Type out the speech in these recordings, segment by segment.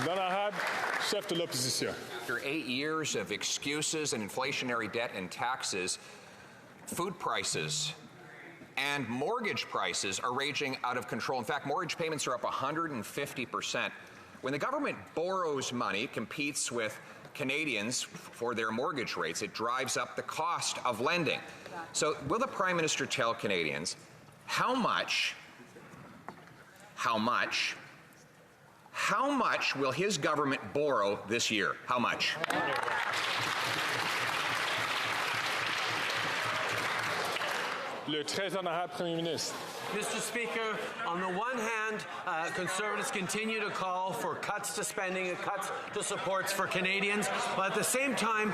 L'honorable chef de l'opposition. After 8 years of excuses and inflationary debt and taxes, food prices and mortgage prices are raging out of control. In fact, mortgage payments are up 150%. When the government borrows money, competes with Canadians for their mortgage rates, it drives up the cost of lending. So will the Prime Minister tell Canadians how much will his government borrow this year? How much? Le très honorable Premier ministre. Mr. Speaker, on the one hand, Conservatives continue to call for cuts to spending and cuts to supports for Canadians, but at the same time,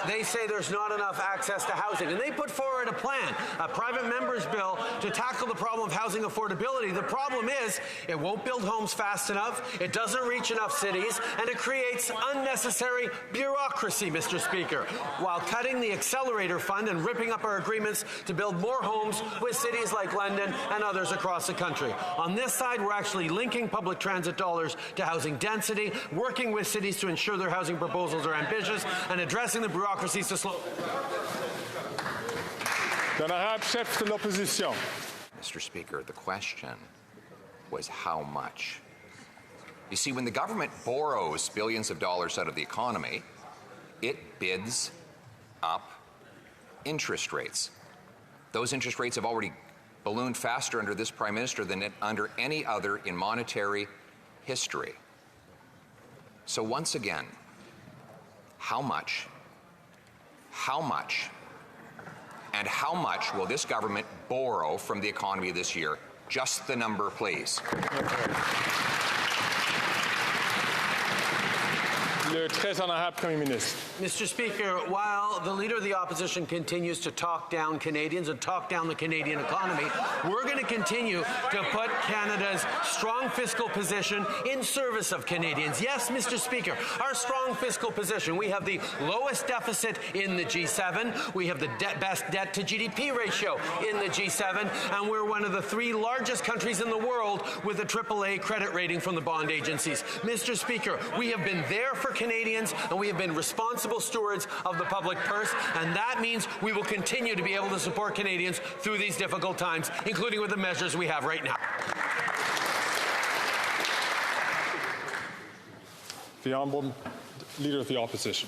they say there's not enough access to housing. And they put forward a plan, a private member's bill, to tackle the problem of housing affordability. The problem is it won't build homes fast enough, it doesn't reach enough cities, and it creates unnecessary bureaucracy, Mr. Speaker, while cutting the Accelerator Fund and ripping up our agreements to build more homes with cities like London and others across the country. On this side, we're actually linking public transit dollars to housing density, working with cities to ensure their housing proposals are ambitious, and addressing the bureaucracies to slow. L'honorable chef de l'opposition. Mr. Speaker, the question was how much? You see, when the government borrows billions of dollars out of the economy, it bids up interest rates. Those interest rates have already ballooned faster under this Prime Minister than under any other in monetary history. So once again, how much, and how much will this government borrow from the economy this year? Just the number, please. Le très honorable Premier ministre. Mr. Speaker, while the Leader of the Opposition continues to talk down Canadians and talk down the Canadian economy, we're going to continue to put Canada's strong fiscal position in service of Canadians. Yes, Mr. Speaker, our strong fiscal position. We have the lowest deficit in the G7. We have the best debt to GDP ratio in the G7. And we're one of the 3 largest countries in the world with a AAA credit rating from the bond agencies. Mr. Speaker, we have been there for Canadians, and we have been responsible stewards of the public purse, and that means we will continue to be able to support Canadians through these difficult times, including with the measures we have right now. The Honourable Leader of the Opposition.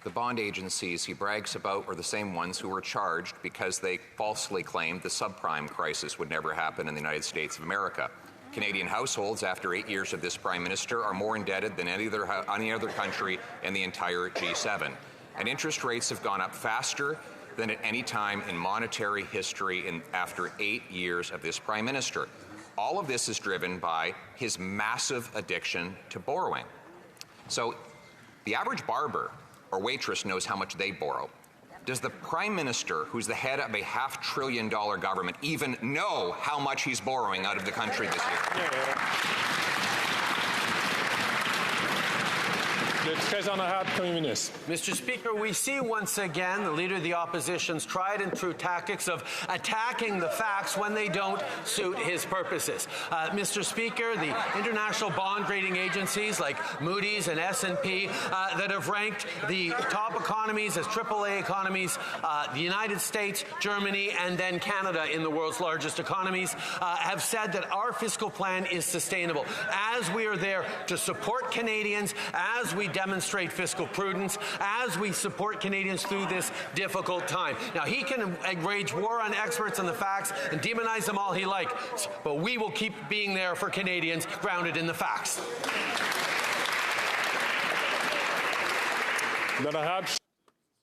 The bond agencies he brags about are the same ones who were charged because they falsely claimed the subprime crisis would never happen in the United States of America. Canadian households, after 8 years of this Prime Minister, are more indebted than any other country in the entire G7. And interest rates have gone up faster than at any time in monetary history after 8 years of this Prime Minister. All of this is driven by his massive addiction to borrowing. So the average barber or waitress knows how much they borrow. Does the Prime Minister, who's the head of a $500 billion government, even know how much he's borrowing out of the country this year? Le très honorable Premier ministre. Mr. Speaker, we see once again the Leader of the Opposition's tried and true tactics of attacking the facts when they don't suit his purposes. Mr. Speaker, the international bond rating agencies like Moody's and S&P that have ranked the top economies as AAA economies, the United States, Germany, and then Canada in the world's largest economies, have said that our fiscal plan is sustainable. As we are there to support Canadians, as we demonstrate fiscal prudence, as we support Canadians through this difficult time. Now, he can wage war on experts and the facts and demonize them all he likes, but we will keep being there for Canadians grounded in the facts.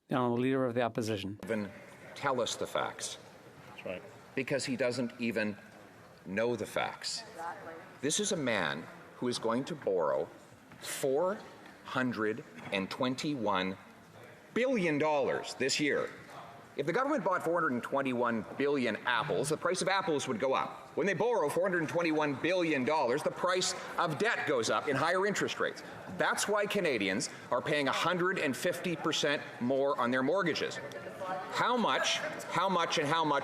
Now, the Leader of the Opposition. Even tell us the facts. That's right. Because he doesn't even know the facts. Exactly. This is a man who is going to borrow $421 billion this year. If the government bought 421 billion apples, the price of apples would go up. When they borrow $421 billion, the price of debt goes up in higher interest rates. That's why Canadians are paying 150% more on their mortgages. How much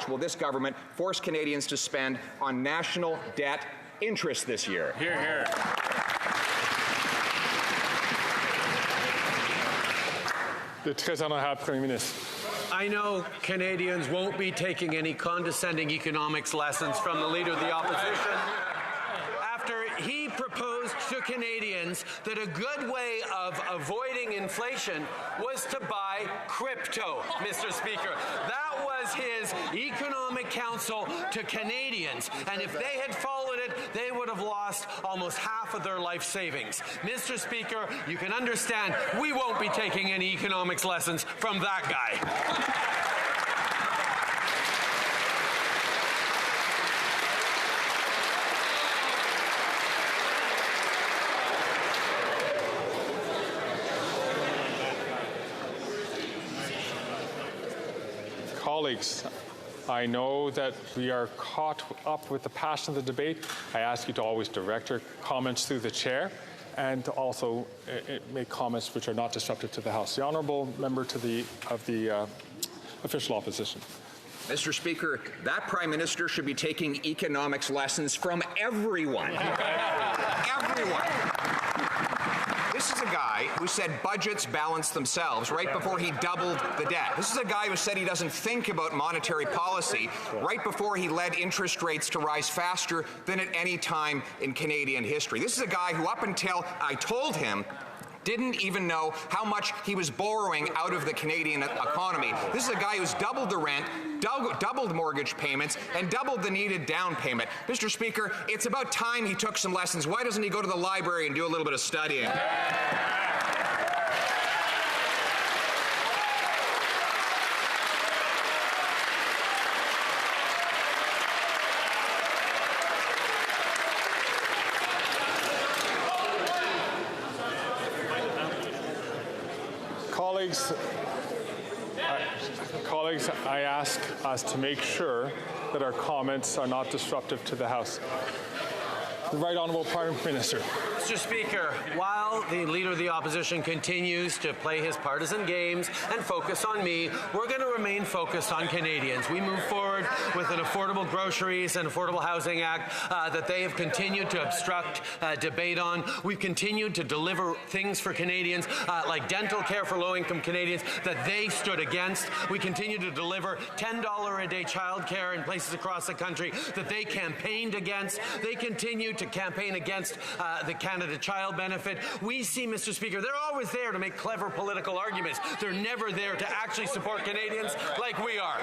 will this government force Canadians to spend on national debt interest this year? Hear, hear. Le très honorable Premier ministre. I know Canadians won't be taking any condescending economics lessons from the Leader of the Opposition after he proposed to Canadians that a good way of avoiding inflation was to buy crypto, Mr. Speaker. That was his economic counsel to Canadians, and if they had followed it, they would have lost almost half of their life savings. Mr. Speaker, you can understand we won't be taking any economics lessons from that guy. Colleagues, I know that we are caught up with the passion of the debate. I ask you to always direct your comments through the chair and to also make comments which are not disruptive to the House. The honourable member of the official opposition. Mr. Speaker, that Prime Minister should be taking economics lessons from everyone. Everyone. This is a guy who said budgets balance themselves right before he doubled the debt. This is a guy who said he doesn't think about monetary policy right before he led interest rates to rise faster than at any time in Canadian history. This is a guy who, up until I told him, didn't even know how much he was borrowing out of the Canadian economy. This is a guy who's doubled the rent, doubled mortgage payments, and doubled the needed down payment. Mr. Speaker, it's about time he took some lessons. Why doesn't he go to the library and do a little bit of studying? Colleagues, I ask us to make sure that our comments are not disruptive to the House. The Right Honourable Prime Minister. Mr. Speaker, while the Leader of the Opposition continues to play his partisan games and focus on me, we're going to remain focused on Canadians. We move forward with an Affordable Groceries and Affordable Housing Act that they have continued to obstruct debate on. We've continued to deliver things for Canadians like dental care for low-income Canadians that they stood against. We continue to deliver $10 a day child care in places across the country that they campaigned against. They continue to campaign against the Canada Child Benefit. We see, Mr. Speaker, they're always there to make clever political arguments. They're never there to actually support Canadians like we are.